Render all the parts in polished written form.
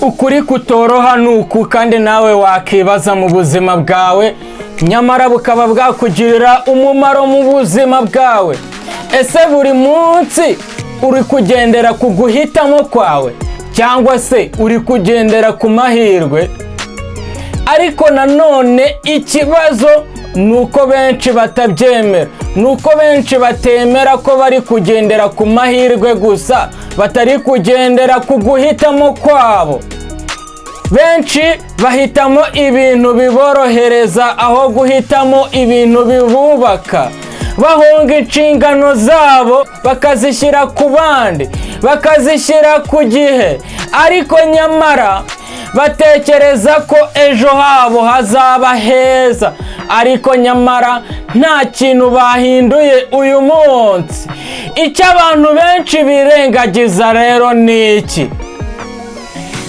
ukuri kutoroha nuku kandi nawe wakibaza mu buzima bwawe nyamara bukaba bwakugirira umumaro mu buzima bwawe. Ese buri munsi uri kugendera ku guhitamo kwawe cyangwa se uri kugendera ku mahirwe? Ariko nanone ikibazo nuko benshi batabyemera, nuko benshi batemera ko bari kugendera ku mahirwe gusa, batari kugendera ku guhitamo kwabo. Benshi bahitamo ibintu biborohereza aho guhitamo ibintu bibubaka. Bahunga inshingano zabo bakazishyira ku bandi, bakazishyira ku gihe, ariko nyamara batekereza ko ejo habo hazaba heza, ariko nyamara nta kintu bahinduye uyu munsi. Icyo abantu benshi birengagiza rero ni iki?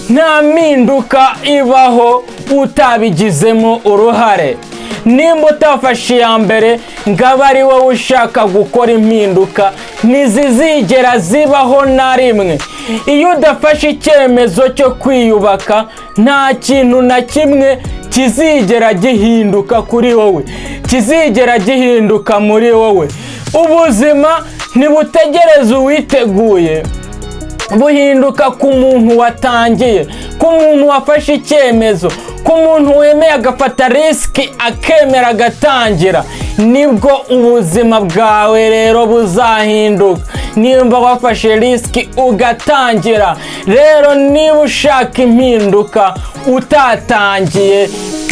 Nta mpinduka ibaho utabigizemo uruhare. Nimba utafashe iya mbere ngo abe ari wowe ushaka gukora impinduka, ntizizigera zibaho na rimwe. Iyo udafashe icyemezo cyo kwiyubaka, nta kintu na kimwe kizigera gihinduka kuri wowe, kizigera gihinduka muri wowe. Ubuzima ntibutegereza uwiteguye, buhinduka ku muntu watangiye, ku muntu wafashe icyemezo, ku muntu wemeye agafata risiki akemera agatangira. Nibwo ubuzima bwawe rero buzahinduka, nimba wafashe risiki ugatangira. Rero niba ushaka impinduka utatangiye,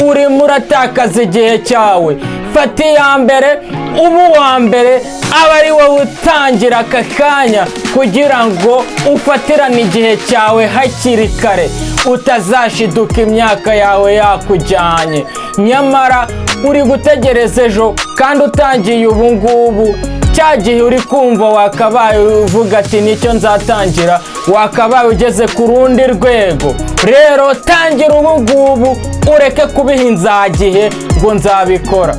urimo uratakaza igihe cyawe. Fata iya mbere, ubu wa mbere aba ari wowe utangira aka kanya kugira ngo ufatirane igihe cyawe hakiri kare, utazashiduka imyaka yawe yakujyanye. Nyamara uri gutegereza ejo kandi utangiye ubu ngubu, cya gihe uri kumva wakabaye uvuga ati nicyo nzatangira, wakabaye ugeze ku rundi rwego. Rero tangira ubu ngubu, ureke kubiha inzagihe ngo nzabikora.